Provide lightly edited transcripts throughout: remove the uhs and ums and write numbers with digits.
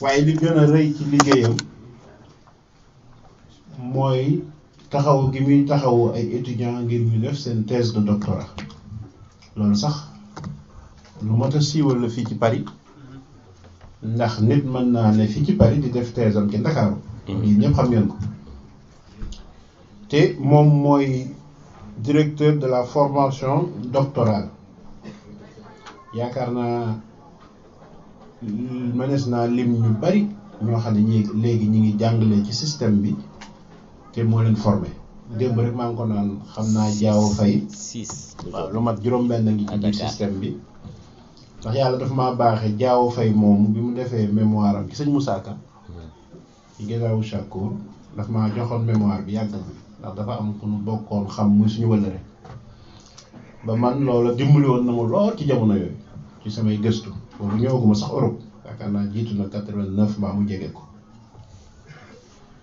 waaye li gën a rëy ci liggéeyam mooy taxaw gi muy taxawu ay étudiants ngir ñu def seen thèse de doctorat loolu sax lu mot a siiwal la fii ci Paris ndax nit mën naa ne fii ci Paris di def thèse am ci Ndakaaru yi ñëpp xam ngeen ko te moom mooy directeur de la formation doctorale yaakaar naa mënees naa lim ñu bari ñoo xam ne ñi léegi ñi ngi jàngale ci système bi te moo leen formé démb rek maa ngi ko naan xam naa Jaawo Fay 6 waaw lu mat juróom-benn ngi ci biir système bi ndax yàlla dafa maa baaxee Jaawo Fay moomu bi mu defee mémoire am ci sëñ Moussa Ka ci Gézawu Chakour daf maa joxoon mémoire bi yàgg na ndax dafa am ku nu bokkoon xam muy suñu wëllëre ba man loola dimbali woon na ma lool ci jamono yooyu ci samay gëstu boobu ñëwaguma sax Europe yaakaar naa jiitu na 89 mbaa mu jege ko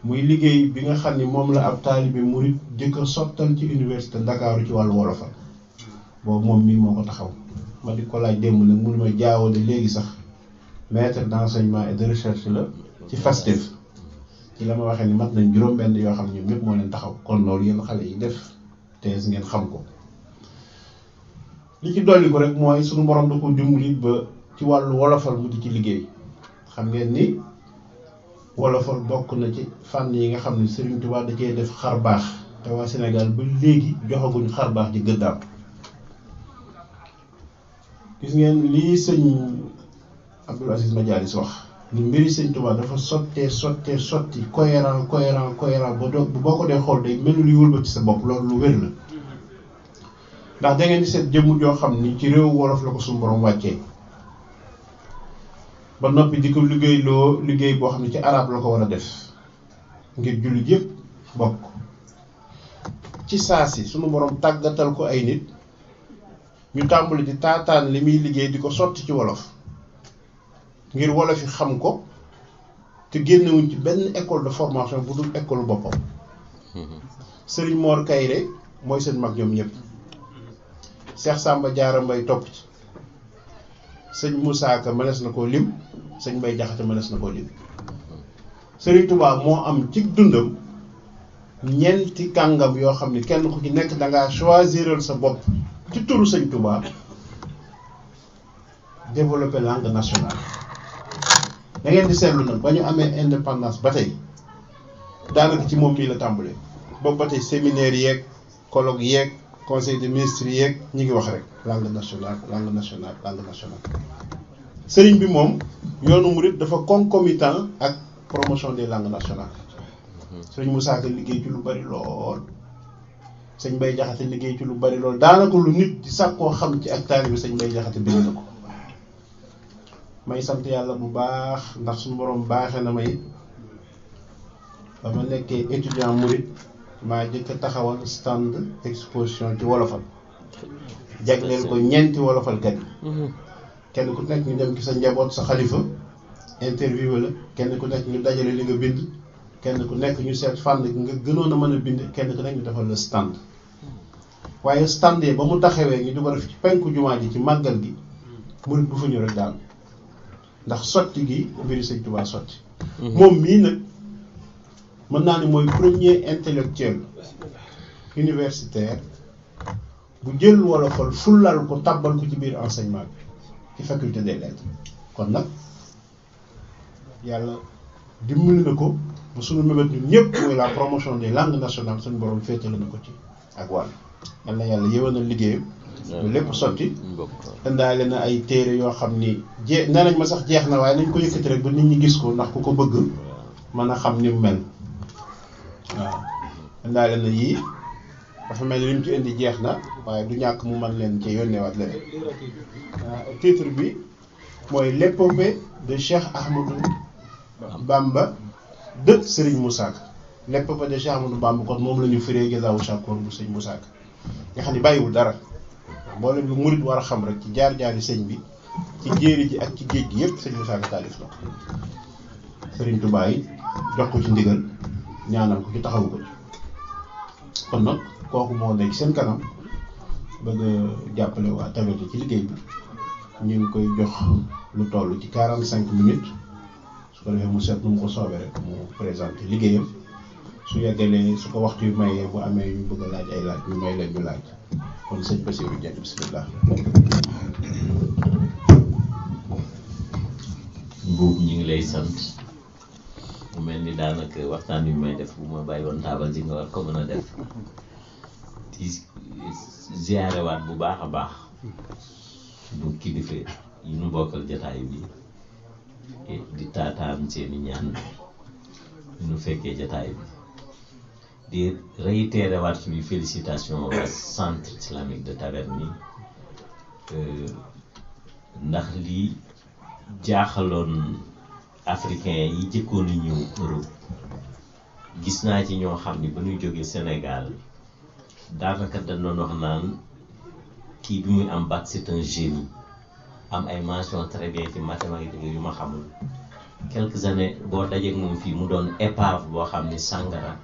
muy liggéey bi nga xam ni moom la ab taalibe murit jëkk a sottal ci université Ndakaaru ci wàllu wolofal boobu moom mii moo ko taxaw ma di ko laaj démb nag mënu ma jaawale léegi sax maître d'enseignement et de recherche la ci FASTEF ci la ma waxee ni mat nañ juróom-benn yoo xam ne ñoom ñëpp moo leen taxaw kon loolu yéen xale yi def thèse ngeen xam ko li ci dolli ko rek mooy suñu borom da ko dimbali ba ci wàllu wolofal mu di ci liggéey xam ngeen ni wolofal bokk na ci fànn yi nga xam ne Serigne Touba da cee def xar baax te waa Sénégal ba léegi joxaguñ xar baax ji gëddaam gis ngeen lii sëñ Abdoul Aziz Madialis wax ni mbiri sëñ Touba dafa sotti cohérent ba doog boo ko dee xool day mel ni luy wëlbati sa bopp loolu lu wér la ndax da ngeen di seet jëmm joo xam ni ci réew wolof la ko suñu borom wàccee ba noppi di ko liggéey boo xam ne ci arab la ko war a def ngir jullit yëpp bokk ci saa si suñu borom tàggatal ko ay nit ñu tàmbali di taataan li muy liggéey di ko sotti ci wolof ngir wolof yi xam ko te génnewuñ ci benn école de formation bu dul école boppam Serigne Mor Kayre mooy seen mag ñoom ñëpp Cheikh Samba Diarra Mbaye topp ci sëñ Moussa Ka mënees na koo lim sëñ Mbaye Jaxate mënees na koo lim Serigne Touba moo am ci dundam ñeenti kàngam yoo xam ne kenn ku ci nekk da ngaa choisiral sa bopp ci turu sëñ Touba développer langue nationale. da ngeen di seetlu nag ba ñu amee indépendance ba tey daanaka ci moom mii la tàmbalee boobu ba tey séminaire yeeg colloque yeeg conseil des ministres yeeg ñi ngi wax rek langue nationale sëriñ bi moom yoonu murit dafa concomitant ak promotion des langues nationales sëriñ Moussa Ka liggéey ci lu bari lool sëñ Mbaye Jaxate liggéey ci lu bari lool daanaka lu nit di sàkkoo xam ci ak taalibe sëñ Mbaye Jaxate bind na ko may sant yàlla bu baax ndax suñu borom baaxee na may ba ma nekkee étudiant murit maa jëkk a taxawal stand exposition ci wolofal jagleel ko ñeenti wolofalkat yi kenn ku nekk ñu dem ci sa njaboot sa xalifa interview la kenn ku nekk ñu dajale li nga bind kenn ku nekk ñu seet fànn nga gënoon a mën a bind kenn ku nekk ñu defal la stand waaye stand yi ba mu taxawee ñu di ko def ci penku jumaa ji ci màggal gi murit bu fa ñëw rek daal ndax sotti gi mbiri sëñ Tuubaa sotti moom mii nag mën naa ne mooy premier intellectuel universitaire bu jël wolofal fullal ko tabbal ko ci biir enseignement bi ci faculté des lettres kon nag yàlla dimbali na ko ba suñu mébét ñun ñëpp mooy la promotion des langues nationales suñu borom féetale na ko ci ak wàll yal na yàlla yéwénal liggéeyam lépp sotti indaale na ay téere yoo xam ni nee nañ ma sax jeex na waaye nañ ko yëkkati rek ba nit ñi gis ko ndax ku ko bëgg mën a xam ni mu mel waaw indaale na yii dafa mel ni li mu ci indi jeex na waaye du ñàkk mu mën leen ci yónneewaat leneen titre bi mooy l'épopée de Cheikh Ahmadou Bamba de Serigne Moussa Ka l'épopée de Cheikh Ahmadou Bamba kon moom la ñu firee Gézawu Chakour bu Serigne Moussa Ka nga xam ne bàyyiwul dara mboolem lu murit war a xam rek ci jaar-jaari sëñ bi ci jéeri ji ak ci géej gi yëpp sëñ Moussa Ka taalif na ko Serigne Touba yi jox ko ci ndigal ñaanal ko ci taxawu ko ci kon nag kooku moo nekk seen kanam bëgg a jàppale waa Tawfekh ci liggéey bi ñu ngi koy jox lu toll ci 45 minutes su ko defee mu seet nu mu ko soobee rek mu présenté liggéeyam su yeggalee su ko waxtu yu mayee bu amee ñu bëgg a laaj ay laaj ñu may leen ñu laaj kon sëñ Bassirou Dieng bismillah. Mbuub ñu ngi lay sant mu mel ni daanaka waxtaan wi may def bu ma bàyyi woon taabal ji nga war ko mën a def di ziarewaat bu baax a baax bu kilifa yi ñu bokkal jotaay bi di taataan seeni ñaan ñu fekkee jotaay bi di réitéré waat suñuy félicitation au centre islamique de Taverny ndax lii jaaxaloon africain yi jëkkoon a ñëw Europe gis naa ci ñoo xam ni ba ñuy jógee Sénégal daanaka dañ doon wax naan kii bi muy am bac c'est un génie am ay mention très bien ci mathématique yu ma xamul quelques années boo dajeek moom fii mu doon épave boo xam ni sàngara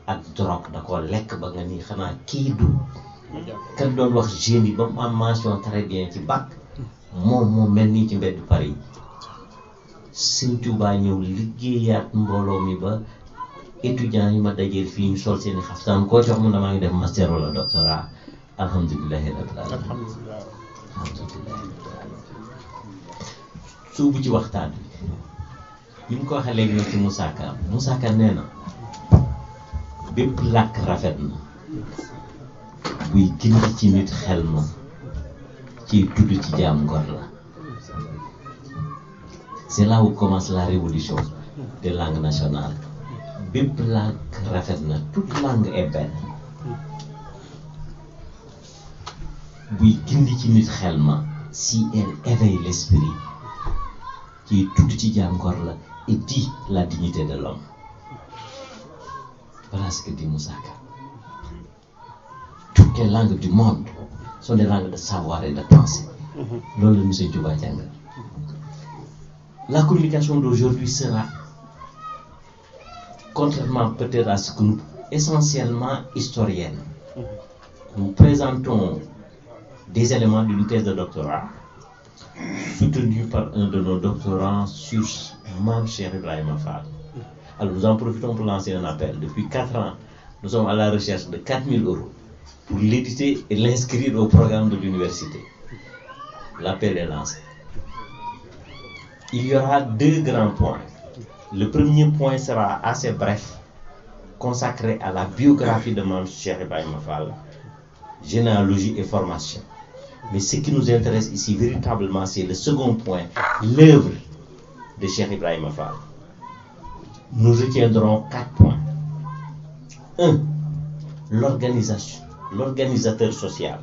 ak drogue da ko lekk ba nga ni xanaa kii du kan doon wax génie ba mu am mention très bien ci bac moom moo mel nii ci mbeddu Paris Sëñ Tuubaa ñëw liggéeyaat mbooloo mi ba étudiants yi ma dajeel fii ñu sol seeni xaftaan koo jox mu damaa ngi def master wala doctorat alhamdulilahi rabbil alamin alhamdulilah suubu ci waxtaan bi ñu ko waxee léegi nag ci Moussa Ka nee na bépp làkk rafet na buy gindi ci nit xel ma ci tudd ci jaam ngor la. C'est là où commence la révolution des langues nationales. Bépp làkk rafet na, toute langue est belle. buy gindi ci nit xel ma si elle éveille l'esprit ci tudd ci jaam ngor la et dit la dignité de l'homme. Voilà ce que dit Moussa Ka. Toutes les langues du monde sont des langues de savoir et de pensée. Loolu la ñu Sëñ Tuubaa jàngal. La communication d'aujourd'hui sera, contrairement peut-être à ce que nous, essentiellement historienne. Nous présentons des éléments d'une thèse de doctorat soutenue par un de nos doctorants sur Mame Cheikh Ibrahima Fall. Alors nous en profitons pour lancer un appel. Depuis 4 ans, nous sommes à la recherche de 4 000 € pour l'éditer et l'inscrire au programme de l'université. L'appel est lancé. Il y aura 2 grands points. Le premier point sera assez bref, consacré à la biographie de Mame Cheikh Ibrahima Fall, généalogie et formation. Mais ce qui nous intéresse ici véritablement, c'est le second point, l'œuvre de Cheikh Ibrahima Fall. Nous retiendrons 4 points. 1. L'organisation, l'organisateur social.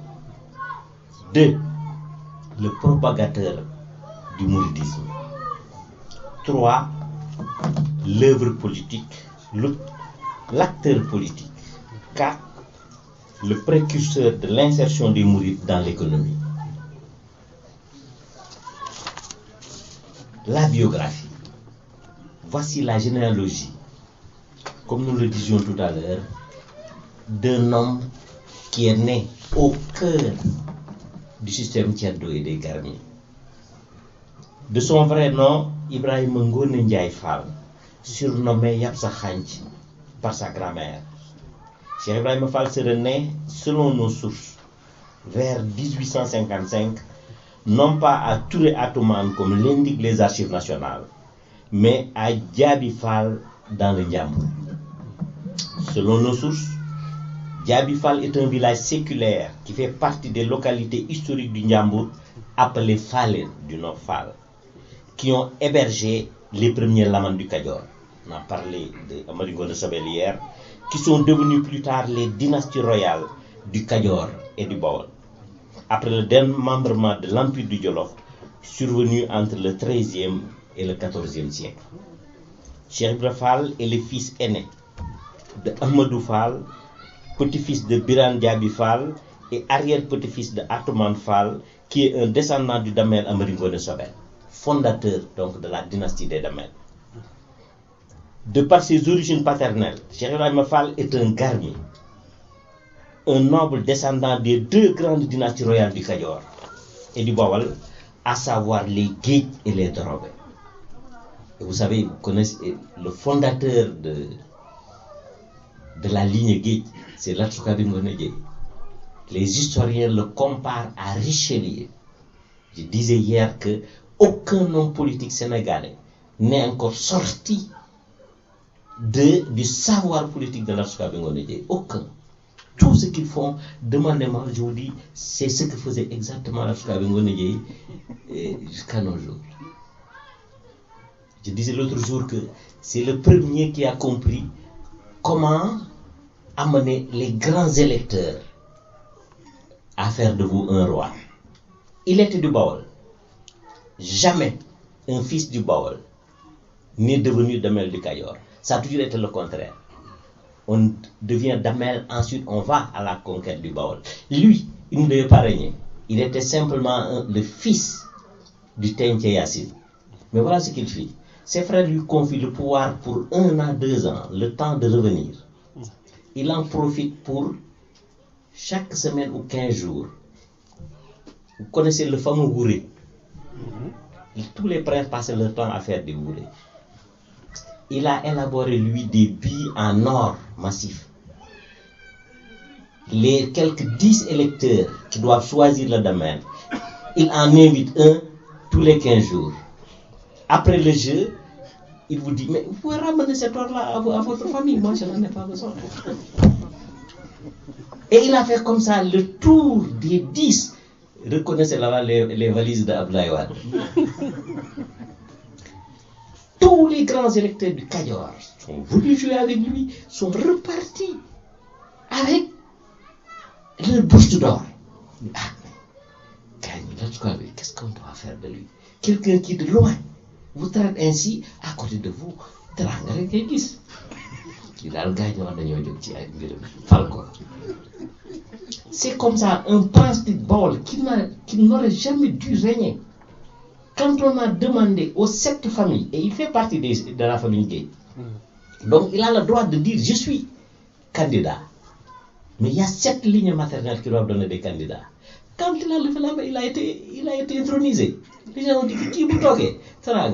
2. Le propagateur du mouridisme. 3. L'œuvre politique, l'acteur politique. 4. Le précurseur de l'insertion des mourides dans l'économie. La biographie. Voici la généalogie, comme nous le disions tout à l'heure, d'un homme qui est né au cœur du système Tiaddo et des Garmi. De son vrai nom, Ibrahima Ngoné Ndiaye Fall, surnommé Yapsa Khanch par sa grand-mère. Cheikh Ibrahima Fall serait né, selon nos sources, vers 1855, non pas à Touré Atoumane comme l'indiquent les archives nationales, mais à Diaby Fall dans le Ndiambour. Selon nos sources, Diaby Fall est un village séculaire qui fait partie des localités historiques du Ndiambour appelées Fallen du Nord Fall, qui ont hébergé les premiers lamans du Kadior. On a parlé de Amari Ngoné Sobel hier, qui sont devenus plus tard les dynasties royales du Kadior et du Bawol. Après le démembrement de l'Empire du Jolof, survenu entre le XIIIe et le XIVe siècle. Cheikh Ibra Fall est le fils aîné de Ahmadou Fall, petit-fils de Biran Diaby Fall et arrière-petit-fils de Atoumane Fall, qui est un descendant du Damel Amari Ngoné Sobel, fondateur donc de la dynastie des Damel. De par ses origines paternelles, Cheikh Ibrahima Fall est un Garmi, un noble descendant des 2 grandes dynasties royales du Kadior et du Bawol, à savoir les Guèye et les Dorobe. Et vous savez, vous connaissez le fondateur de la ligne Guèye, c'est Lat Sukaabe Ngoné Dièye. Les historiens le comparent à Richelieu. Je disais hier que aucun homme politique sénégalais n'est encore sorti du savoir politique de Lat Sukaabe Ngoné Dièye. Aucun. Tout ce qu'ils font, demandez-moi, je vous dis, c'est ce que faisait exactement Lat Sukaabe Ngoné Dièye jusqu'à nos jours. Je disais l'autre jour que c'est le premier qui a compris comment amener les grands électeurs à faire de vous un roi. Il était du Baol. Jamais un fils du Baol n'est devenu Damel du Kayor. Ça a toujours été le contraire. On devient Damel, ensuite on va à la conquête du Baol. Lui, il ne devait pas régner. Il était simplement le fils du Tenké Yassine. Mais voilà ce qu'il fit. Ses frères lui confient le pouvoir pour 1 an, 2 ans, le temps de revenir. Il en profite pour chaque semaine ou 15 jours. Vous connaissez le fameux Wouré. Tous les princes passaient leur temps à faire des Wouré. Il a élaboré, lui, des billes en or massif. Les quelques 10 électeurs qui doivent choisir le domaine, il en invite un tous les 15 jours. Après le jeu, il vous dit, mais vous pouvez ramener cet or-là à votre famille, moi je n'en ai pas besoin. Et il a fait comme ça le tour des 10. Reconnaissez là-bas les valises d'Abdoulaye Wade. Tous les grands électeurs du Kayor sont venus jouer avec lui, sont repartis avec leur bourse d'or. Ah, qu'est-ce qu'on doit faire de lui? Quelqu'un qui de loin vous traite ainsi, à côté de vous, c'est comme ça un prince de Baol qui n'aurait jamais dû régner. Quand on a demandé aux 7 familles, et il fait partie de la famille Guèye, donc il a le droit de dire je suis candidat. Mais il y a 7 lignes maternelles qui doivent donner des candidats. Quand il a levé la main, il a été intronisé. Les gens ont dit qui vous toquez? Ça n'a pas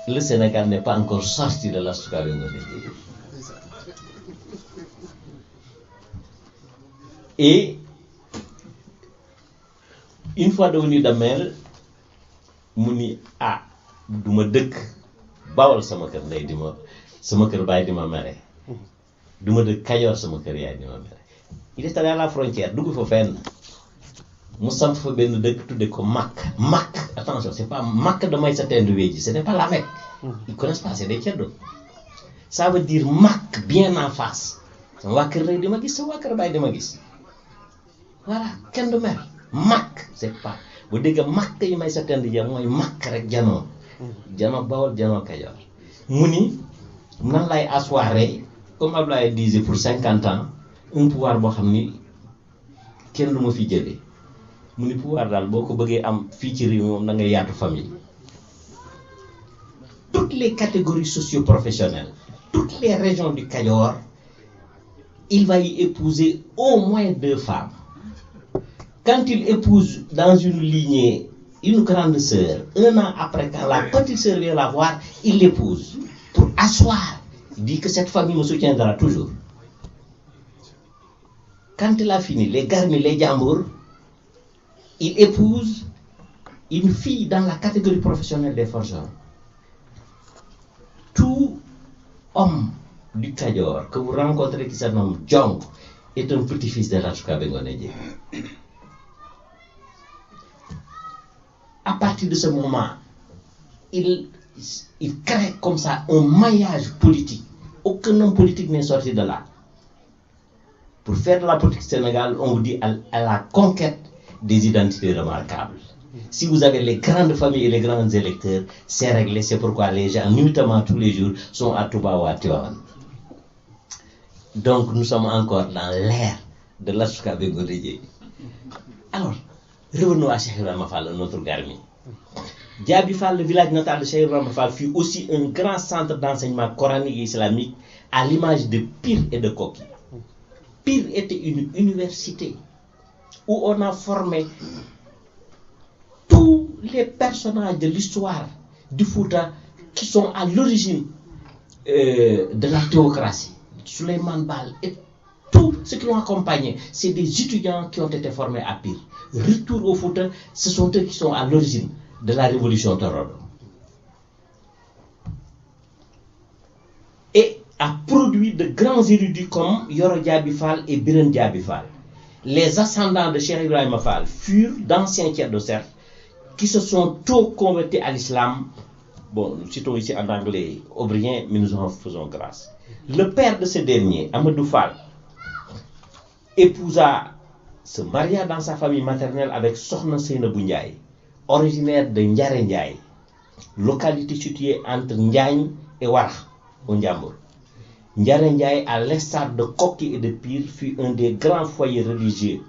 Le Sénégal n'est pas encore sorti de la Sukaabe Ngoné Dièye. Et une fois devenu Damel, mu ni ah duma dëkk Bawol sama kër ndey di ma sama kër baay di ma mere duma dëkk Kayor sama kër yaay di ma mere. Il est allé à la frontière dugg fa fenn mu samp fa benn dëkk tudde ko Mak. Attention, c'est pas Mak de Maysa Tendu Weji, ce n'est pas la Mecque. Ils connaissent pas, c'est des ceddo. Ça veut dire Mak, bien en face. Sama waa kër ndey di ma gis, sama waa kër baay di ma gis. Voilà, kenn du mer. Mak, c'est pas. Bu dégg Mak yi Maysa Tendu ja mooy Mak rek janoo. Janoo Bawol, janoo Kayor. Mu ni nan lay assoiré, comme Abdoulaye disait pour 50 ans, un pouvoir boo xam ni kenn du ma fi jëlee. Mu ni pouvoir daal boo ko bëggee am fii ci réew moom da ngay yaatu famille. Toutes les catégories socio-professionnelles, toutes les régions du Kayor, il va y épouser au moins 2 femmes. Quand il épouse dans une lignée une grande sœur, 1 an après, quand la petite sœur vient la voir, il l'épouse pour asseoir. Il dit que cette famille me soutiendra toujours. Quand il a fini, les garmis, les jambour, il épouse une fille dans la catégorie professionnelle des forgerons. Tout homme du Kayor que vous rencontrez qui se nomme Djong est un petit-fils de Lat Sukaabe Ngoné Dièye. À partir de ce moment, il crée comme ça un maillage politique. Aucun homme politique n'est sorti de là. Pour faire de la politique sénégalaise, on vous dit à la conquête des identités remarquables. Si vous avez les grandes familles et les grands électeurs, c'est réglé. C'est pourquoi les gens, nuitamment tous les jours, sont à Touba ou à Tivaouane. Donc nous sommes encore dans l'ère de Lat Sukaabe Ngoné Dièye. Alors, revenons à Cheikh Ibrahima Fall, notre garmi. Diaby Fall, le village natal de Cheikh Ibrahima Fall, fut aussi un grand centre d'enseignement coranique et islamique à l'image de Pire et de Koki. Pire était une université où on a formé tous les personnages de l'histoire du Fouta qui sont à l'origine de la théocratie, Souleymane Baal et tous ceux qui l'ont accompagné, c'est des étudiants qui ont été formés à Pire. Retour au Fouta, ce sont eux qui sont à l'origine de la révolution Torodo. Et a produit de grands érudits comme Yoro Diaby Fall et Biren Diaby Fall. Les ascendants de Cheikh Ibrahima Fall furent d'anciens tiers de cercle qui se sont tôt convertis à l'islam. Bon, nous citons ici en anglais Aubrien, mais nous en faisons grâce. Le père de ce dernier, Amadou Fall, se maria dans sa famille maternelle avec Sokhna Seynabou Ndiaye, originaire de Ndiare Ndiaye, localité située entre Ndiagne et Warax, au Ndiambour. Ndiare Ndiaye, à l'instar de Koki et de Pire, fut un des grands foyers religieux,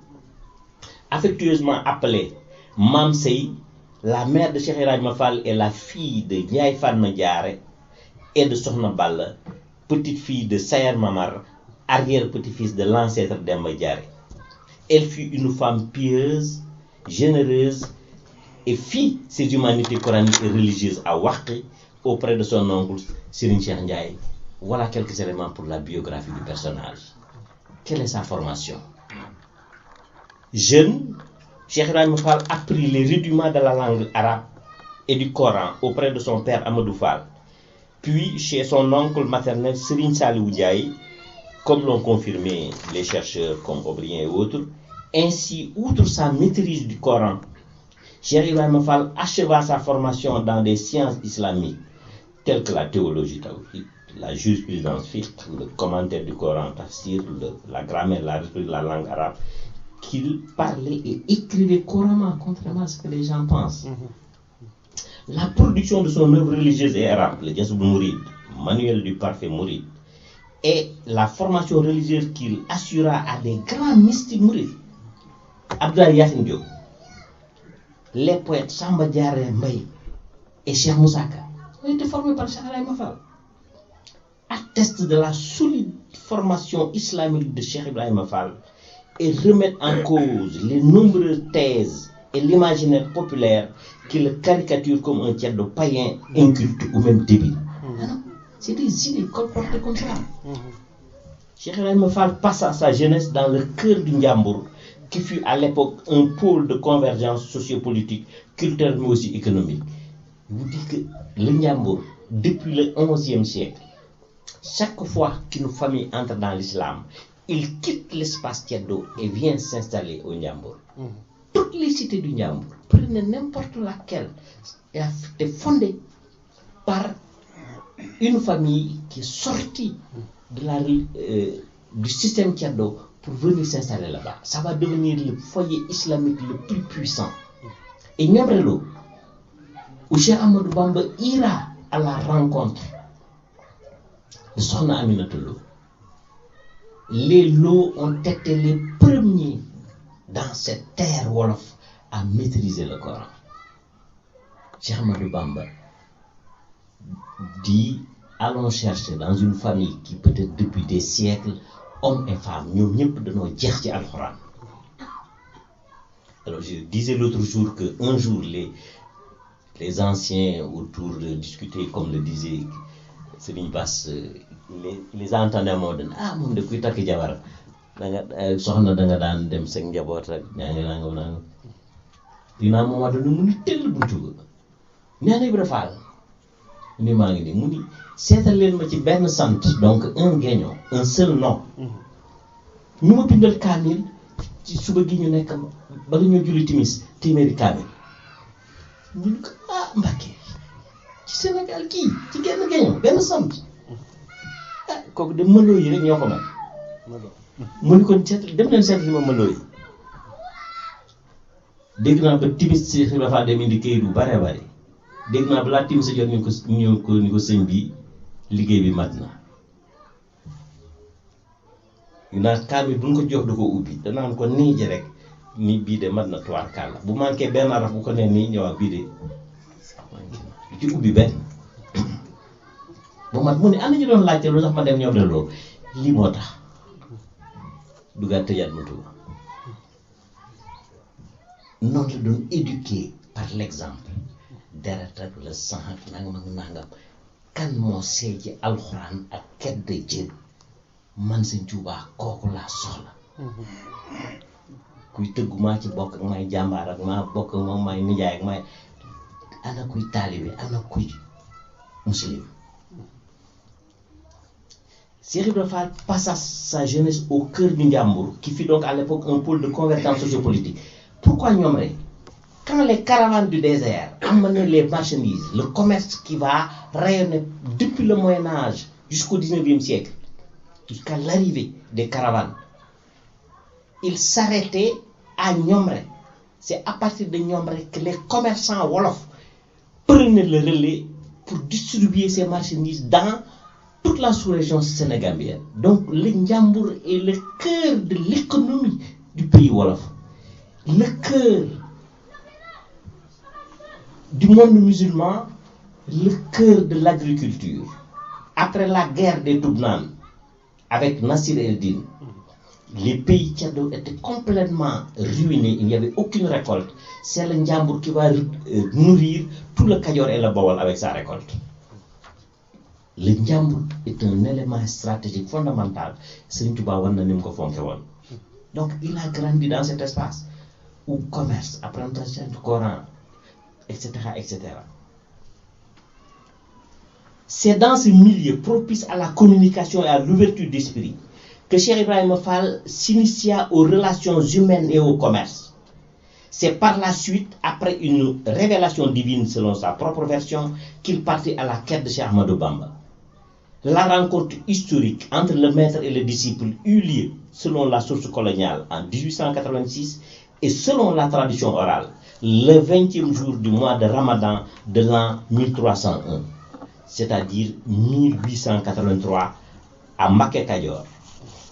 affectueusement appelé Mam Sey. La mère de Cheikh Ibrahima Fall est la fille de Ndiaye Fatma Diaré et de Sokhna Balla, petite-fille de Sayer Mamar, arrière-petit-fils de l'ancêtre d'Emba Diaré. Elle fut une femme pieuse, généreuse et fit ses humanités coraniques et religieuses à Ouargui auprès de son oncle Serigne Cheikh Ndiaye. Voilà quelques éléments pour la biographie du personnage. Quelle est sa formation? Jeune, Cheikh Ibrahima Fall apprit les rudiments de la langue arabe et du Coran auprès de son père Amadou Fall, puis chez son oncle maternel Serigne Saliou Ndiaye, comme l'ont confirmé les chercheurs comme Aubrien et autres. Ainsi, outre sa maîtrise du Coran, Cheikh Ibrahima Fall acheva sa formation dans des sciences islamiques telles que la théologie tawhid, la jurisprudence fiqh, le commentaire du Coran, tafsir, la grammaire, la rhétorique, la langue arabe, qu'il parlait et écrivait couramment, contrairement à ce que les gens pensent. La production de son œuvre religieuse et arabe, le Jasbul Mourid, manuel du parfait Mourid, et la formation religieuse qu'il assura à des grands mystiques mourides, Abdoulaye Yassine Diop, les poètes Samba Diaré Mbaye et Cheikh Moussa Ka ont été formés par Cheikh Ibrahima Fall, attestent de la solide formation islamique de Cheikh Ibrahima Fall et remettent en cause les nombreuses thèses et l'imaginaire populaire qui le caricature comme un tiers de païen, inculte ou même débile. C'est des idées colportées comme ça. Cheikh Ibrahima Fall passa sa jeunesse dans le cœur du Ndiambour, qui fut à l'époque un pôle de convergence sociopolitique, culturelle mais aussi économique. Je vous dis que le Ndiambour, depuis le XIe siècle, chaque fois qu'une famille entre dans l'islam, il quitte l'espace tieddo et vient s'installer au Ndiambour. Toutes les cités du Ndiambour, prenez n'importe laquelle, a été fondée par une famille qui est sortie du système tieddo pour venir s'installer là-bas. Ça va devenir le foyer islamique le plus puissant. Et Niambrelo, où Cheikh Ahmadou Bamba ira à la rencontre de Sokhna Aminata Lo, les Lo ont été les premiers dans cette terre wolof à maîtriser le Coran. Cheikh Ahmadou Bamba dit, allons chercher dans une famille qui peut-être depuis des siècles, hommes et femmes, nous ñëpp dañoo jeex ci Alxuraan. Alors je disais l'autre jour que un jour les anciens autour de discuter, comme le disait Serigne Bass, les entendants moo doon moom de kuy takk jabar danga soxna danga daan dem sa njaboot rek ñaa ngi nangam dinaa moom wax dana mu ni tëll buntu ba nee na Ibra Fall ni maa ngi nii mu ni seetal leen ma ci benn sant, donc un guéño, un seul nom. ñu ma bindal kaamil ci suba gi ñu nekk bala ñoo julli timis téeméeri kaamil ñu ne ko Mbàkke ci Sénégal kii ci genn guéño benn sant kooku de mëloo yi rek ñoo ko may mu ni kon seet dem leen seet li ma mëloo yi dégg naa ba timis si dafa dem indi këyit bu bare bare dégg naa balaa timis sa jot ni ko sëñ bi liggéey bi mat na yu naa kaamil bu ñu ko jox du ko ubbi danaan ko nii ji rek ni bii de mat na tuwaar kàlla bu manqué benn araf bu ko nee nii ñëwaat bii de ci ubbi benn bu mat mu ne am na ñu doon laajte lu tax ma dem ñëw delloo lii moo tax dugaat tëjaat mu tuba noonu la doon éduquer par l'exemple deret ak le sang ak nangam ak nangam kan moo see ci alxuraan ak kedd jën man Sëñ Tuubaa kooku laa soxla kuy tëggu maa ci bokk ak may jàmbaar ak maa bokk moom may nijaay ak may ana kuy taalibe ana kuy muslim. Cheikh Ibra Fall passa sa jeunesse au cœur du Njambur qui fut donc à l'époque un pôle de convergence sociopolitique. Pourquoi ñoom rek quand les caravanes du désert amenaient les marchandises, le commerce qui va rayonner depuis le Moyen Âge jusqu'au 19e siècle, jusqu'à l'arrivée des caravanes, ils s'arrêtaient à Ñomre. C'est à partir de Ñomre que les commerçants wolof prenaient le relais pour distribuer ces marchandises dans toute la sous-région sénégalienne. Donc le Njambur est le cœur de l'économie du pays wolof, le cœur du monde musulman, le cœur de l'agriculture. Après la guerre des Toubnan avec Nasir el-Din, les pays tchadou étaient complètement ruinés, il n'y avait aucune récolte. C'est le Njambur qui va nourrir tout le Kayor et le Bawol avec sa récolte. Le Njambur est un élément stratégique fondamental. Serigne Touba wan na ni mu ko fonke woon. Donc il a grandi dans cet espace où commerce, apprentissage du Coran, etc., etc. C'est dans ce milieu propice à la communication et à l'ouverture d'esprit que Cheikh Ibrahima Fall s'initia aux relations humaines et au commerce. C'est par la suite, après une révélation divine selon sa propre version, qu'il partit à la quête de Cheikh Ahmadou Bamba. La rencontre historique entre le maître et le disciple eut lieu, selon la source coloniale, en 1886 et selon la tradition orale, le 20e jour du mois de Ramadan de l'an 1301, c'est-à-dire 1883, à Mbacké Kadior.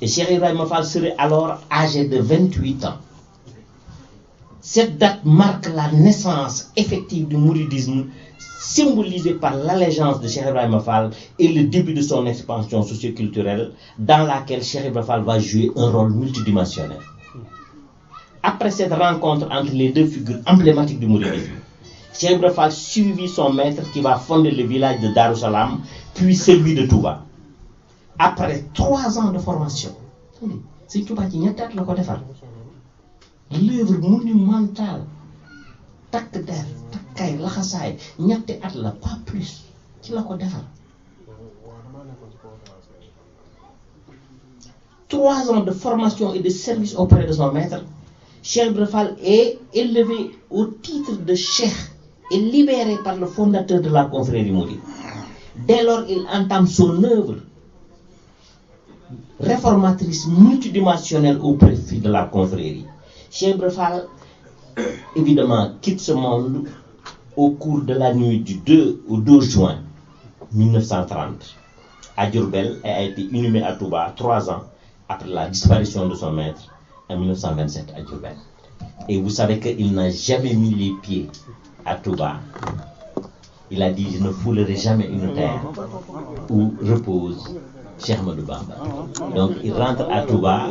Et Cheikh Ibrahima Fall serait alors âgé de 28 ans. Cette date marque la naissance effective du mouridisme, symbolisée par l'allégeance de Cheikh Ibrahima Fall et le début de son expansion socioculturelle, dans laquelle Cheikh Ibrahima Fall va jouer un rôle multidimensionnel. Après cette rencontre entre les deux figures emblématiques du mouridisme, Cheikh Ibrahima Fall suivit son maître qui va fonder le village de Darou Salam, puis celui de Touba. Après 3 ans de formation, c'est Touba qui ñetti at la ko defar. L'œuvre monumentale, takk der, takkay, laxasaay, ñetti at la, pas plus, ci la ko defar. 3 ans de formation et de service auprès de son maître, Cheikh Ibra Fall est élevé au titre de cheikh et libéré par le fondateur de la confrérie mouride. Dès lors, il entame son œuvre réformatrice multidimensionnelle au profit de la confrérie. Cheikh Ibra Fall, évidemment, quitte ce monde au cours de la nuit du 2 au 12 juin 1930 à Diourbel et a été inhumé à Touba 3 ans après la disparition de son maître en 1927 à Diourbel. Et vous savez qu'il n'a jamais mis les pieds à Touba. Il a dit: je ne foulerai jamais une terre où repose Cheikh Ahmadou Bamba. Donc il rentre à Touba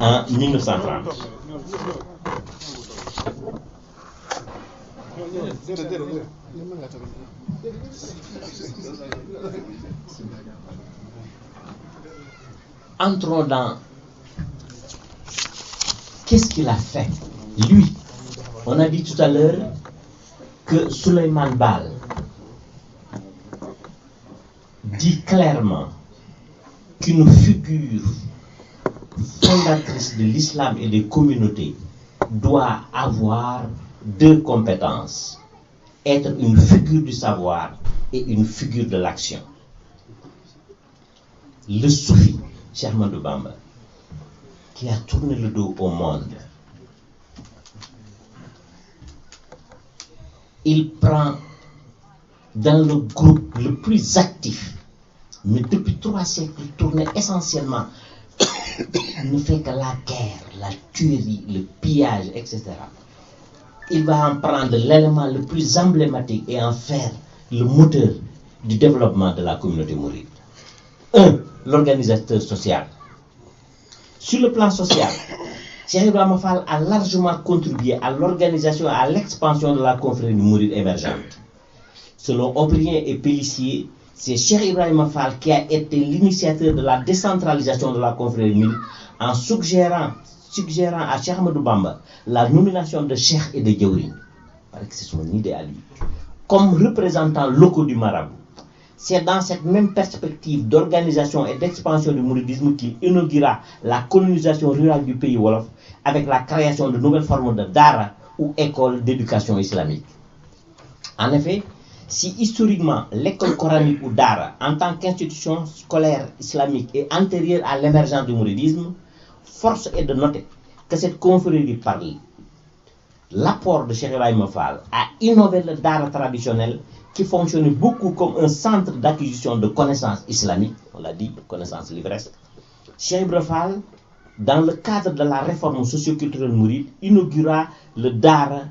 en 1930. Entrons dans qu'est-ce qu'il a fait. Lui, on a dit tout à l'heure que Souleymane Baal dit clairement qu'une figure fondatrice de l'islam et des communautés doit avoir 2 compétences: être une figure du savoir et une figure de l'action. Le soufi, Cheikh Ahmadou Bamba, qui a tourné le dos au monde, il prend dans le groupe le plus actif, mais depuis 3 siècles, il tournait essentiellement, il ne fait que la guerre, la tuerie, le pillage, etc. Il va en prendre l'élément le plus emblématique et en faire le moteur du développement de la communauté mouride. 1. L'organisateur social. Sur le plan social, Cheikh Ibrahima Fall a largement contribué à l'organisation et à l'expansion de la confrérie mouride émergente. Selon Aubrien et Pélissier, c'est Cheikh Ibrahima Fall qui a été l'initiateur de la décentralisation de la confrérie mouride en suggérant à Cheikh Ahmadou Bamba la nomination de Cheikh et de Djawrin, parce que c'est son idée à lui, comme représentants locaux du marabout. C'est dans cette même perspective d'organisation et d'expansion du mouridisme qu'il inaugura la colonisation rurale du pays wolof avec la création de nouvelles formes de dara ou écoles d'éducation islamique. En effet, si historiquement l'école coranique ou dara en tant qu'institution scolaire islamique est antérieure à l'émergence du mouridisme, force est de noter que cette confrérie par l'apport de Cheikh Ibrahima Fall a innové le dara traditionnel qui fonctionnait beaucoup comme un centre d'acquisition de connaissances islamiques, on l'a dit, connaissances livresques. Cheikh Ibrahima Fall, dans le cadre de la réforme socio-culturelle mouride, inaugura le Dara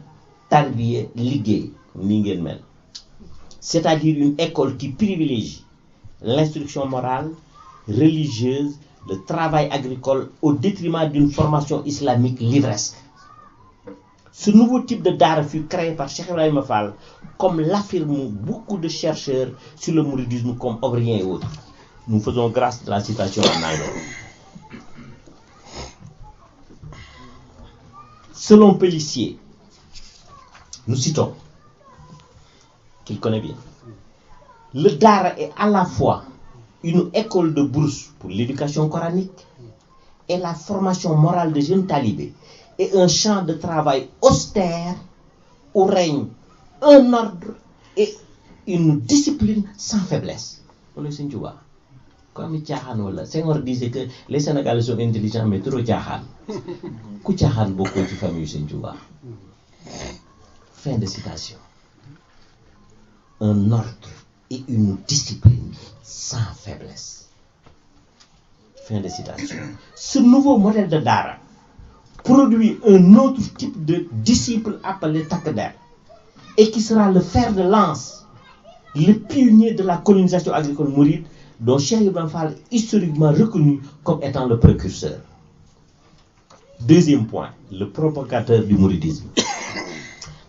Tarbiya Liggéey, c'est-à-dire une école qui privilégie l'instruction morale, religieuse, le travail agricole au détriment d'une formation islamique livresque. Ce nouveau type de Dara fut créé par Cheikh Ibrahima Fall, comme l'affirment beaucoup de chercheurs sur le mouridisme comme Aubrien et autres. Nous faisons grâce de la citation en anglais. Selon Pélissier, nous citons, qu'il connaît bien, le Dara est à la fois une école de bourse pour l'éducation coranique et la formation morale de jeunes talibés et un champ de travail austère où règne un ordre et une discipline sans faiblesse. Comme Senghor disait que les Sénégalais sont intelligents mais trop tchahan. Ku tchahan beaucoup de famille Senghor. Fin de citation. Un ordre et une discipline sans faiblesse. Fin de citation. Ce nouveau modèle de Dara produit un autre type de disciple appelé Takder et qui sera le fer de lance, le pionnier de la colonisation agricole mouride dont Cheikh Ibrahima Fall est historiquement reconnu comme étant le précurseur. Deuxième point, le propagateur du mouridisme.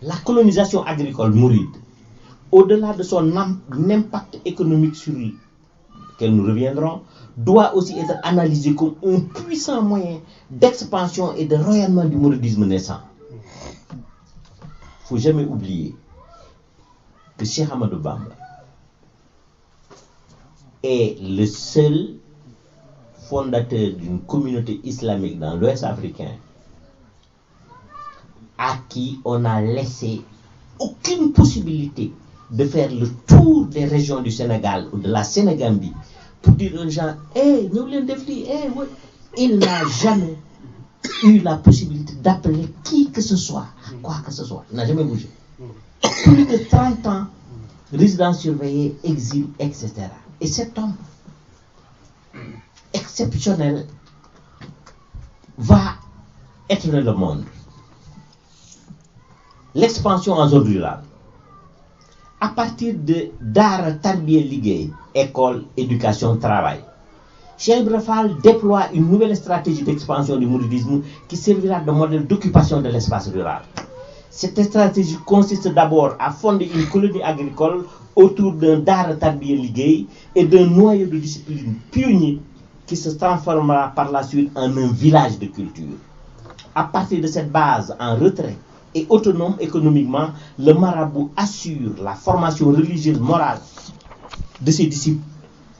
La colonisation agricole mouride, au-delà de son impact économique sur lequel nous reviendrons, doit aussi être analysée comme un puissant moyen d'expansion et de rayonnement du mouridisme naissant. Il ne faut jamais oublier que Cheikh Ahmadou Bamba est le seul fondateur d'une communauté islamique dans l'Ouest africain à qui on n'a laissé aucune possibilité de faire le tour des régions du Sénégal ou de la Sénégambie pour dire aux gens, il n'a jamais eu la possibilité d'appeler qui que ce soit, quoi que ce soit. Il n'a jamais bougé. Plus de 30 ans, résidence surveillée, exil, etc. Et cet homme exceptionnel va étonner le monde. L'expansion en zone rurale. À partir de Dara Tarbiya Liggéey, école, éducation, travail, Cheikh Ibrahima Fall déploie une nouvelle stratégie d'expansion du mouridisme qui servira de modèle d'occupation de l'espace rural. Cette stratégie consiste d'abord à fonder une colonie agricole autour d'un Dara Tarbiya Liggéey et d'un noyau de discipline pionnier qui se transformera par la suite en un village de culture. À partir de cette base en retrait et autonome économiquement, le marabout assure la formation religieuse morale de ses disciples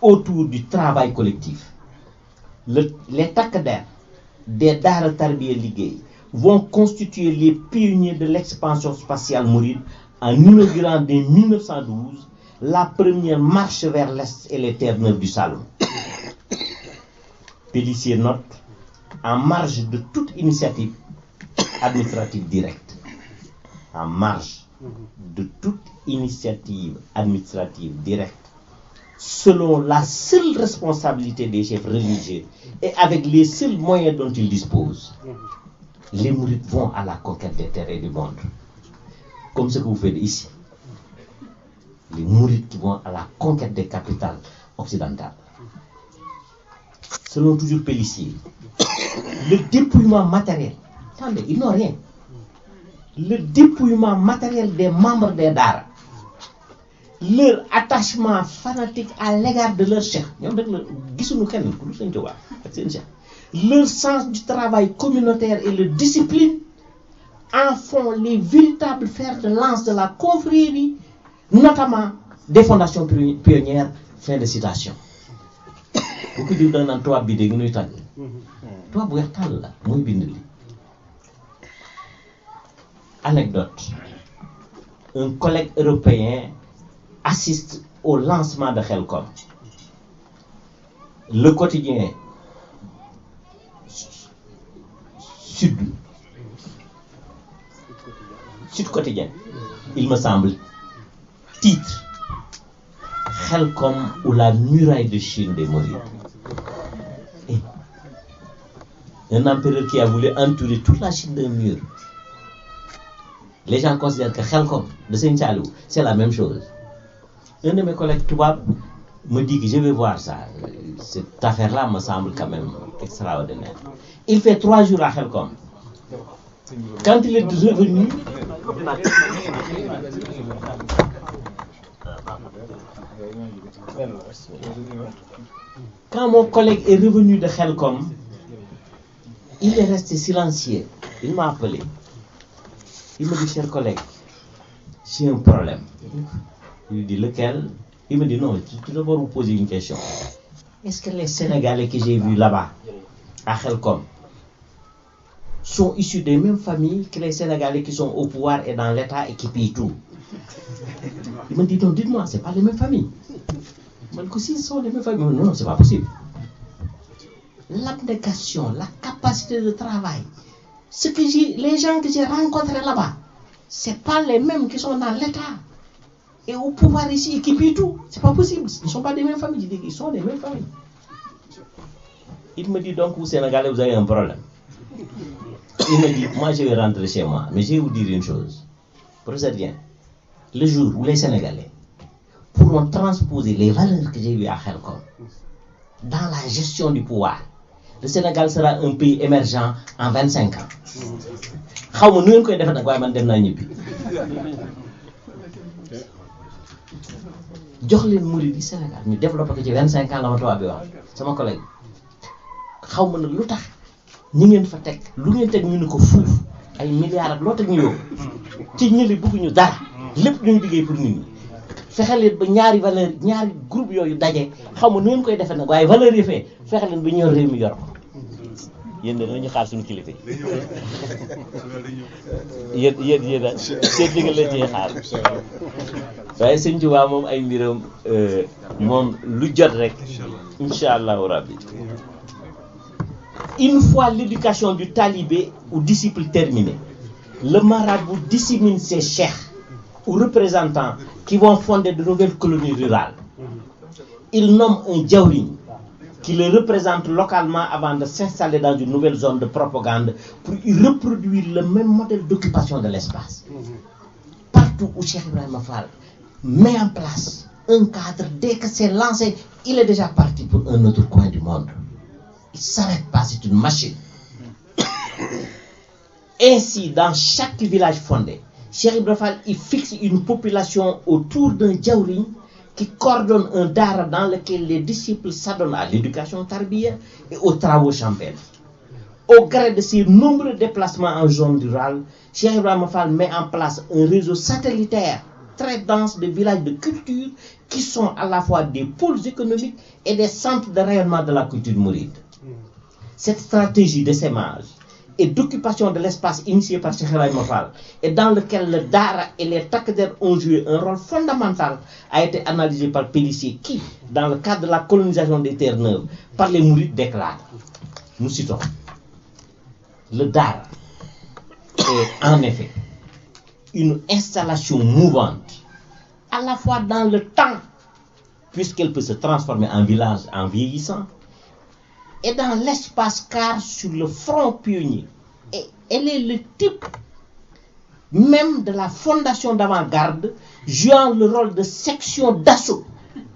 autour du travail collectif. Les Takder des Dara Tarbiya Liggéey vont constituer les pionniers de l'expansion spatiale mouride en inaugurant dès 1912 la première marche vers l'Est et les terres neuves du Saloum. Pélissier note, en marge de toute initiative administrative directe, en marge de toute initiative administrative directe, selon la seule responsabilité des chefs religieux et avec les seuls moyens dont ils disposent, les mourides vont à la conquête des terres et du monde. Comme ce que vous faites ici. Les mourides qui vont à la conquête des capitales occidentales. Selon toujours Pélissier, le dépouillement matériel. Attendez, ils n'ont rien. Le dépouillement matériel des membres des Daara, leur attachement fanatique à l'égard de leur cheikh, leur sens du travail communautaire et leur discipline en font les véritables fers de lance de la confrérie, notamment des fondations pionnières. Fin de citation. Beaucoup de gens ont trois bidets, trois bouertal, muy bindli. Anecdote. Un collègue européen assiste au lancement de Khelcom. Le quotidien Sud Quotidien, il me semble, titre Khelcom ou la muraille de Chine des Mourides. Un empereur qui a voulu entourer toute la Chine d'un mur. Les gens considèrent que Khelcom de Saint-Chalou, c'est la même chose. Un de mes collègues Toubab me dit que je vais voir ça. Cette affaire-là me semble quand même extraordinaire. Il fait 3 jours à Khelcom. Quand il est revenu, quand mon collègue est revenu de Khelcom, il est resté silencieux. Il m'a appelé. Il me dit, cher collègue, j'ai un problème. Je lui dis, lequel? Il me dit, non, tu dois vous poser une question. Est-ce que les Sénégalais que j'ai vus là-bas, à Khelcom, sont issus des mêmes familles que les Sénégalais qui sont au pouvoir et dans l'État et qui pillent tout? Il me dit, non, dites-moi, ce n'est pas les mêmes familles. Je me dis, si ce sont les mêmes familles, non, ce n'est pas possible. L'abnégation, la capacité de travail, les gens que j'ai rencontrés là-bas, ce n'est pas les mêmes qui sont dans l'État et au pouvoir ici et qui pillent tout. Ce n'est pas possible. Ils ne sont pas des mêmes familles. Je dis qu'ils sont des mêmes familles. Il me dit donc, vous Sénégalais, vous avez un problème. Il me dit, moi je vais rentrer chez moi, mais je vais vous dire une chose. Professeur Dieng, le jour où les Sénégalais pourront transposer les valeurs que j'ai vues à Khelcom dans la gestion du pouvoir, le Sénégal sera un pays émergent en 25 ans. Je ne sais pas si vous avez fait jox leen murid yi Sénégal ñu développé ko ci 25 ans la ma tubaab bi wax sama collègue xaw ma nag lu tax ñi ngeen fa teg lu ngeen teg ñu ne ko fuuf ay milliards ak loo teg ñu yow ci ñëli bëgguñu dara lépp ñu liggéey pour nit ñi fexe leen ba ñaari valeur ñaari groupe yooyu daje xaw ma nu ngeen koy defee nag waaye valeur yi fee fexe leen ba ñor réew mi yor ko yéen de nañu xaar suñu kilifa yi yéen a seen liggéey la ciy xaar waaye sëñ Tuubaa moom ay mbiram moom lu jot rek incha allahu rabbi. Une fois l'éducation du talibé ou disciple terminée, le marabout dissémine ses cheikhs ou représentants qui vont fonder de nouvelles colonies rurales. Il nomme un djawriñ qui le représente localement avant de s'installer dans une nouvelle zone de propagande pour y reproduire le même modèle d'occupation de l'espace. Partout où Cheikh Ibrahima Fall met en place un cadre, dès que c'est lancé, il est déjà parti pour un autre coin du monde. Il ne s'arrête pas, c'est une machine. Ainsi, dans chaque village fondé, Cheikh Ibrahima Fall y fixe une population autour d'un djawriñ qui coordonne un daara dans lequel les disciples s'adonnent à l'éducation tarbiya et aux travaux champêtres. Au gré de ces nombreux déplacements en zone rurale, Cheikh Ibrahima Fall met en place un réseau satellitaire très dense de villages de culture qui sont à la fois des pôles économiques et des centres de rayonnement de la culture mouride. Cette stratégie d'essaimage et d'occupation de l'espace initiée par Cheikh Ibrahima Fall et dans lequel le Daara et les Takder ont joué un rôle fondamental a été analysé par Pélissier qui, dans le cadre de la colonisation des terres neuves par les Mourides, déclare, nous citons, le Daara est en effet une installation mouvante, à la fois dans le temps, puisqu'elle peut se transformer en village en vieillissant, et dans l'espace car sur le front pionnier. Et elle est le type même de la fondation d'avant-garde, jouant le rôle de section d'assaut.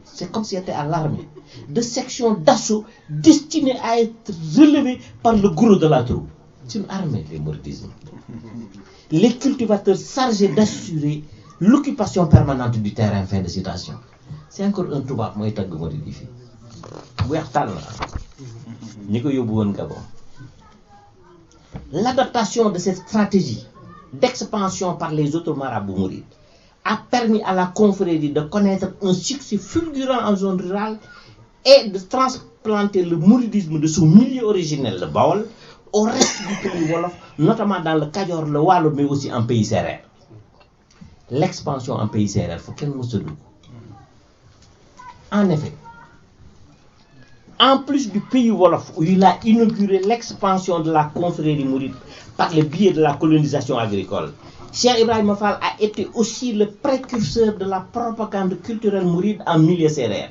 C'est comme si elle était à l'armée, de sections d'assaut destinées à être relevées par le gros de la troupe. C'est une armée, les mouridismes. Les cultivateurs chargés d'assurer l'occupation permanente du terrain. Fin de citation. C'est encore un tubaab mooy tagg murid yi fii bu weex tàll ñi ko yóbbu woon Gabon. L'adaptation de cette stratégie d'expansion par les autres marabouts mourides a permis à la confrérie de connaître un succès fulgurant en zone rurale et de transplanter le mouridisme de son milieu originel, le Baol, au reste du pays wolof, notamment dans le Kajoor, le Waalo, mais aussi en pays sérère. L'expansion en pays sérère, faut qu'elle mos a dugg. En effet, en plus du pays wolof où il a inauguré l'expansion de la confrérie mouride par le biais de la colonisation agricole, Cheikh Ibrahima Fall a été aussi le précurseur de la propagande culturelle mouride en milieu sérère.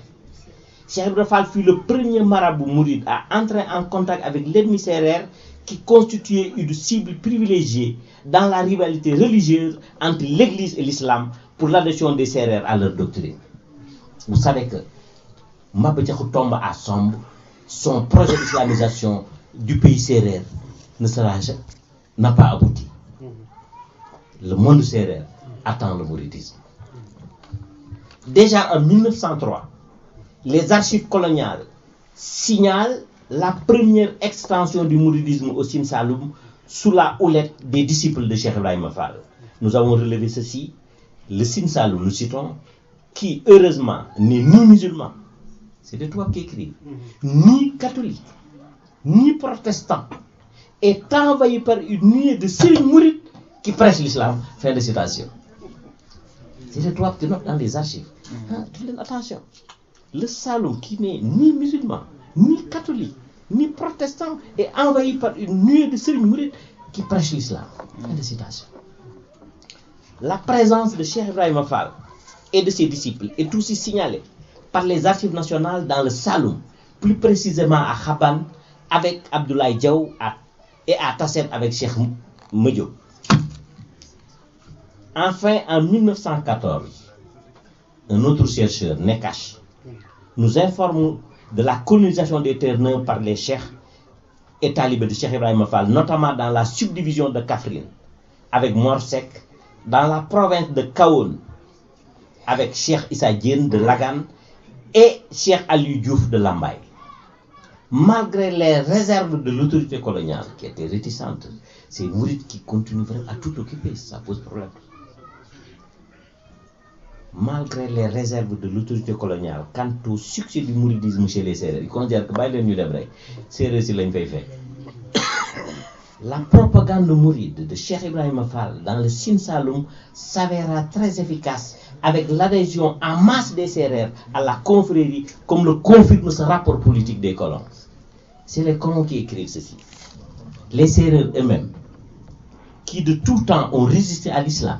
Cheikh Ibrahima Fall fut le premier marabout mouride à entrer en contact avec l'ennemi sérère qui constituait une cible privilégiée dans la rivalité religieuse entre l'Église et l'islam pour l'adhésion des sérères à leur doctrine. Vous savez que Maba Diakhou Tomba à Somb, son projet d'islamisation du pays sérère n'a pas abouti. Le monde sérère attend le mouridisme. Déjà en 1903, les archives coloniales signalent la première extension du mouridisme au Sine Saloum sous la houlette des disciples de Cheikh Ibrahima Fall. Nous avons relevé ceci, le Sine Saloum, nous citons, qui heureusement n'est ni musulman, c'est de toi qui écris, ni catholique, ni protestant, est envahi par une nuée de sérieux mourides qui prêchent l'islam. Fin de citation. C'est de toi que tu notes dans les archives. Attention, le Saloum qui n'est ni musulman, ni catholique, ni protestant, est envahi par une nuée de sérieux mourides qui prêchent l'islam. Fin de citation. La présence de Cheikh Ibrahima Fall et de ses disciples est aussi signalée par les archives nationales dans le Saloum, plus précisément à Khaban avec Abdoulaye Diaw et à Tasset avec Cheikh Madiop. Enfin, en 1914, un autre chercheur, Nekash, nous informe de la colonisation des terres neuves par les cheikhs et talibés de Cheikh Ibrahima Fall, notamment dans la subdivision de Kaffrine avec Morsek, dans la province de Kahone avec Cheikh Issa Diène de Lagan et Cheikh Aliou Diouf de Lambaye. Malgré les réserves de l'autorité coloniale qui était réticente, c'est mourides qui continuent vraiment à tout occuper, ça pose problème. Malgré les réserves de l'autorité coloniale quant au succès du mouridisme chez les Sérères, ils considèrent que bàyyi leen ñu dem rek Sérères si lañ fay fekk. La propagande mouride de Cheikh Ibrahima Fall dans le Sine Saloum s'avéra très efficace avec l'adhésion en masse des Sérères à la confrérie, comme le confirme ce rapport politique des colons. C'est les colons qui écrivent ceci. Les Sérères eux-mêmes, qui de tout temps ont résisté à l'islam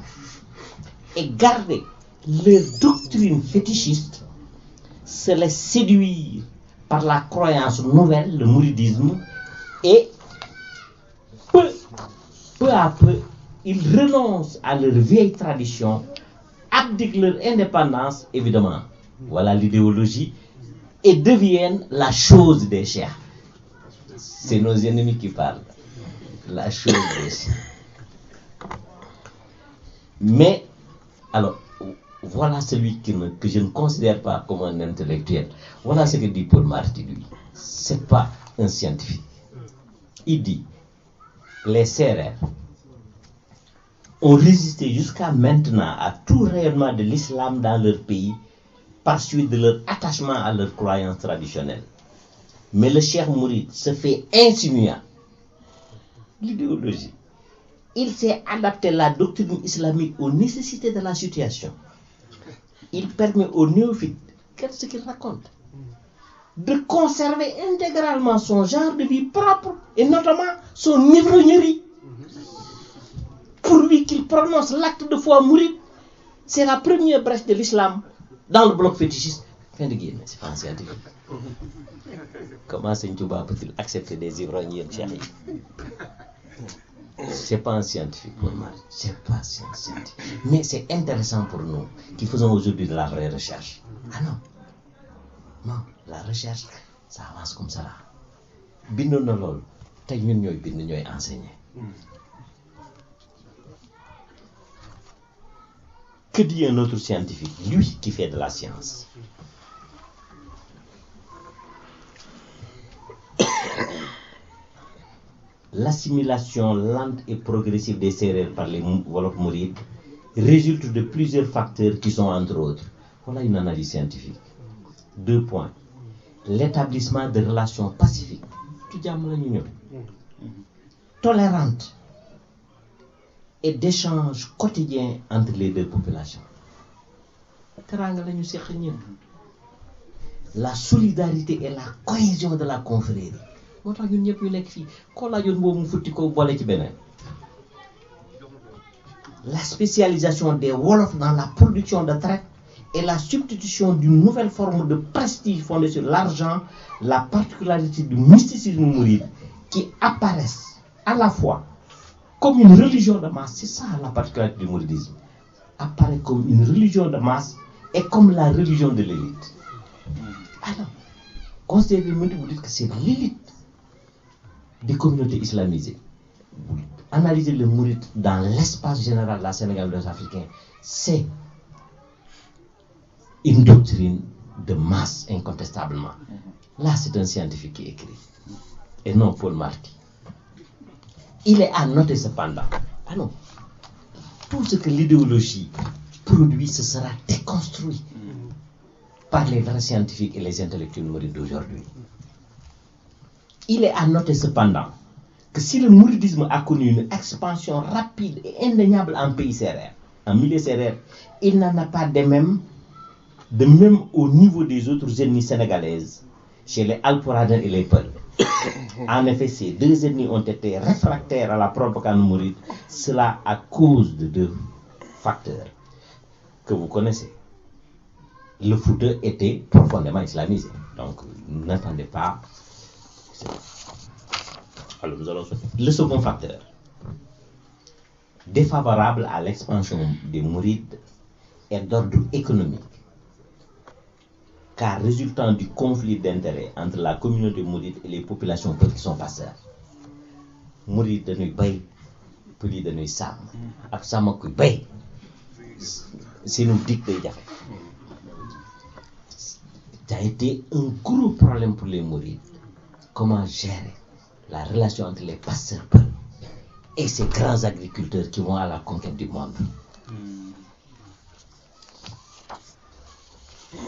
et gardé leur doctrine fétichiste, se laissent séduire par la croyance nouvelle, le mouridisme, et peu à peu, ils renoncent à leur vieille tradition, abdiquent leur indépendance, évidemment, voilà l'idéologie, et deviennent la chose des cheikhs. C'est nos ennemis qui parlent, la chose des cheikhs. Mais, alors, voilà celui que je ne considère pas comme un intellectuel. Voilà ce que dit Paul Marty, lui. C'est pas un scientifique. Il dit, les Sérères ont résisté jusqu'à maintenant à tout rayonnement de l'islam dans leur pays par suite de leur attachement à leurs croyances traditionnelles. Mais le cheikh mouride se fait insinuant l'idéologie. Il s'est adapté la doctrine islamique aux nécessités de la situation. Il permet aux néophytes, qu'est-ce qu'il raconte, de conserver intégralement son genre de vie propre et notamment son ivrognerie. Pour lui qu'il prononce l'acte de foi mouride, c'est la première brèche de l'islam dans le bloc fétichiste. Fin de guillemets, c'est pas un scientifique. Comment Seigne Touba peut-il accepter des ivrognes, chérie? C'est pas un scientifique pour moi, c'est pas un scientifique. Mais c'est intéressant pour nous qui faisons aujourd'hui de la vraie recherche. Ah non, non, la recherche, ça avance comme ça. bindoon na loolu tey ñun ñooy bind ñooy enseigner. Que dit un autre scientifique, lui qui fait de la science? L'assimilation lente et progressive des Sérères par les Wolof Mourides résulte de plusieurs facteurs qui sont entre autres. Voilà une analyse scientifique. 2 points. L'établissement de relations pacifiques. Tu jàmm la ñu ñëw. Tolérantes et d'échanges quotidiens entre les deux populations. Teraanga la ñu seq ñun. La solidarité et la cohésion de la confrérie. moo tax ñun ñëpp ñu nekk fii koo laajoon boobu mu futti ko boole ci beneen. La spécialisation des Wolof dans la production de traites et la substitution d'une nouvelle forme de prestige fondée sur l'argent, la particularité du mysticisme mouride qui apparaissent à la fois comme une religion de masse, c'est ça la particularité du mouridisme, apparaît comme une religion de masse et comme la religion de l'élite. Alors, considérez vous dites que c'est l'élite des communautés islamisées. Vous analysez le mouride dans l'espace général de la Sénégal et des Africains, c'est une doctrine de masse incontestablement. Là, c'est un scientifique qui écrit, et non Paul Marty. Il est à noter cependant, non, tout ce que l'idéologie produit, ce sera déconstruit par les vrais scientifiques et les intellectuels mourides d'aujourd'hui. Il est à noter cependant que si le mouridisme a connu une expansion rapide et indéniable en pays sérère, en milieu sérère, il n'en a pas de même au niveau des autres ethnies sénégalaises, chez les Alporadins et les Peuls. En effet, ces deux ethnies ont été réfractaires à la propagande mouride, cela à cause de 2 facteurs que vous connaissez. Le Fouta était profondément islamisé, donc n'attendez pas. Alors nous allons faire. Le second facteur, défavorable à l'expansion des mourides, est d'ordre économique, car résultant du conflit d'intérêts entre la communauté mouride et les populations peuples qui sont passeurs. Mouride dañuy bay, pël yi dañuy sàmm, ak sàmm kuy bay, seenu dig day jafe. Ça a été un gros problème pour les mourides. Comment gérer la relation entre les pasteurs peuls et ces grands agriculteurs qui vont à la conquête du monde.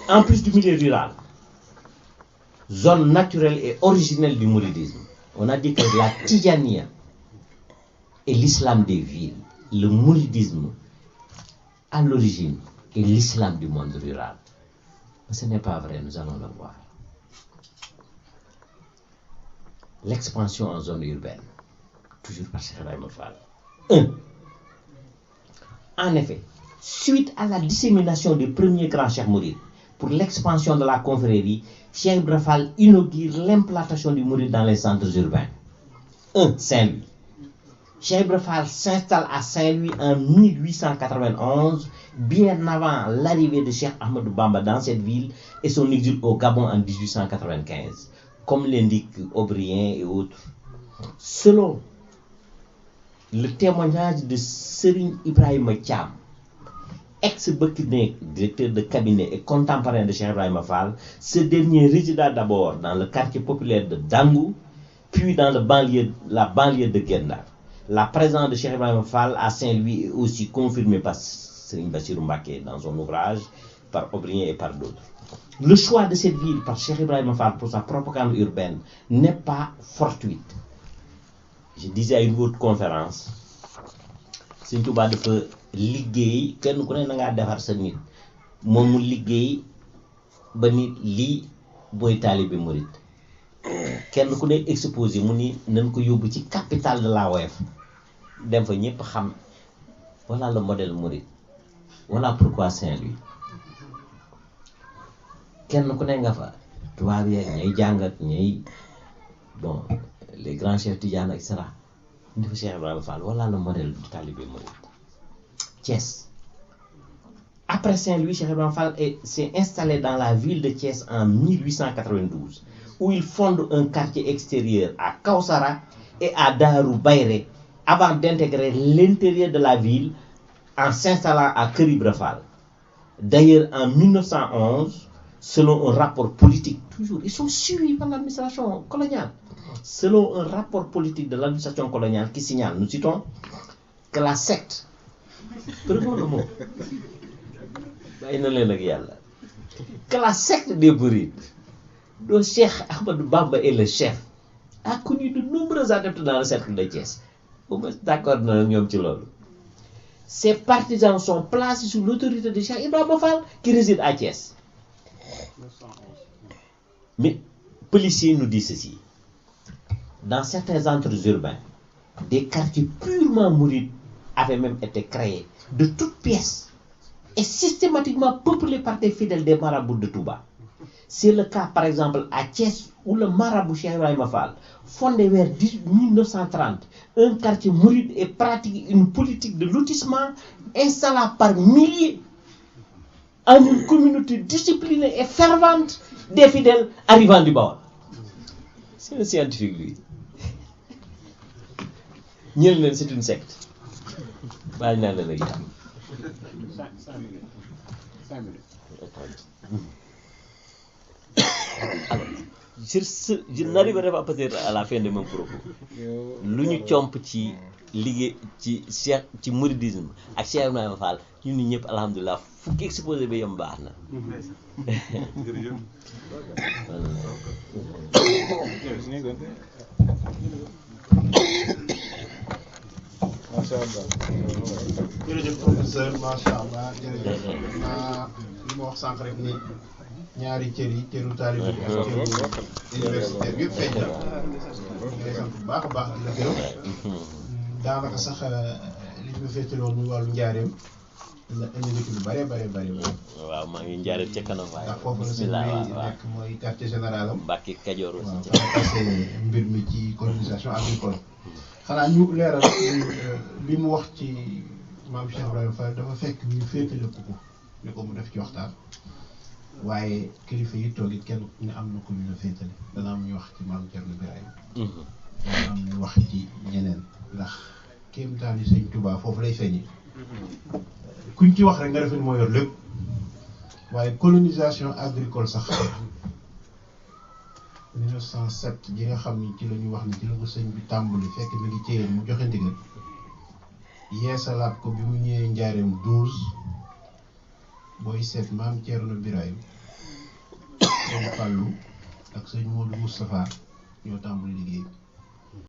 En plus du milieu rural, zone naturelle et originelle du mouridisme, on a dit que la Tijaniya est l'islam des villes, le mouridisme à l'origine est l'islam du monde rural. Mais ce n'est pas vrai, nous allons le voir. L'expansion en zone urbaine, toujours par Cheikh Ibrahima Fall. 1. En effet, suite à la dissémination des premiers grands cheikh mourides pour l'expansion de la confrérie, Cheikh Ibrahima Fall inaugure l'implantation du mouride dans les centres urbains. 1. Saint-Louis. Cheikh Ibrahima Fall s'installe à Saint-Louis en 1891, bien avant l'arrivée de Cheikh Ahmadou Bamba dans cette ville et son exil au Gabon en 1895. Comme l'indiquent Aubrien et autres. Selon le témoignage de Serigne Ibrahima Thiam, ex-Bekine, directeur de cabinet et contemporain de Cheikh Ibrahima Fall, ce dernier résida d'abord dans le quartier populaire de Dangou, puis dans la banlieue de Guet-Ndar. La présence de Cheikh Ibrahima Fall à Saint-Louis est aussi confirmée par Serigne Bassirou Mbacké dans son ouvrage, par Aubrien et par d'autres. Le choix de cette ville par Cheikh Ibrahima Fall pour sa propagande urbaine n'est pas fortuite. Je disais à une autre conférence, Sëñ Tuubaa dafa liggéey kenn ku ne na ngaa defar sa nit moom mu liggéey ba ni lii booy taalibe murit kenn ku ne exposé mu ni nañ ko yóbbu ci capitale de la woyof dem fa ñëpp xam voilà le modèle murit voilà pourquoi Saint-Louis. kenn ku ne nga fa tubaab yeeg ñay jàngat ñay bon les grands chefs Tidiane et cetera ñu fa Cheikh Ibrahima Fall voilà le modèle du talibé mouride. Thiès Après Saint-Louis, Cheikh Ibrahima Fall s'est installé dans la ville de Thiès en 1892, où il fonde un quartier extérieur à Kausara et à Darou Bayré, avant d'intégrer l'intérieur de la ville en s'installant à Kër Ibra Fall. D'ailleurs, en 1911, selon un rapport politique, toujours, ils sont suivis par l'administration coloniale. Selon un rapport politique de l'administration coloniale qui signale, nous citons, que la secte, prenons le mot, que la secte des Mourides, dont Cheikh Ahmadou Bamba est le chef, a connu de nombreux adeptes dans le cercle de Thiès. Vous êtes d'accord avec nous? Ces partisans sont placés sous l'autorité de Cheikh Ibrahima Fall qui réside à Thiès. Mais policiers nous disent ceci. Dans certains centres urbains, des quartiers purement mourides avaient même été créés de toutes pièces et systématiquement peuplés par des fidèles des marabouts de Touba. C'est le cas par exemple à Thiès où le marabout Cheikh Ibrahima Fall, fondé vers 1930, un quartier mouride et pratique une politique de lotissement installant par milliers en une communauté disciplinée et fervente des fidèles arrivant du Baol. C'est un scientifique lui. C'est une secte. Alors, je n'arriverai pas peut-être à la fin de mon propos. Lu comp ci liggéey ci Cheikh ci mouridisme ak Cheikh Ibrahima Fall ñun ñëpp alhamdulilah fukki exposé bi yom baax na. jërëjëf professeur macha allah jërëjëf li ma wax sànq rek ni ñaari cër yi cëru taalibe bi ak cëru universitaire bi yëpp feeñ na ngay sant bu baax a baax di la gërëm daanaka sax li ñu féetaloon muy wàllu njaareem la indi nga ci lu bare waaw maa ngi njaareem ca kanam waaye ndax foofu la sëñ bi nekk mooy quartier général am Mbàkke Kajoor aussi waaw passé mbir mi ci colonisation agricole xanaa ñu leeral li mu wax ci maam Cheikh Ibrahima Fall dafa fekk ñu féetale ko ni ko mu def ci waxtaan waaye kilifa yi toog it kenn ku ne am na ko ñu la féetale dana am ñu wax ci maam Thierno Birahim dana am ñu wax ci ñeneen ndax kéemtaani Sëñ Tuubaa foofu lay feeñee kuñ ci wax rek nga defe ni moo yor lépp waaye colonisation agricole sax 1907 ji nga xam ni ci la ñu wax ni ci la ko sëñ bi tàmbali fekk mi ngi ceyeen mu joxe ndigal yeesalaat ko bi mu ñëwee njaareem 12 booy seet maam Thierno Birahim sëñ Fallou ak sëñ Modou Moustapha ñoo tàmbali liggéey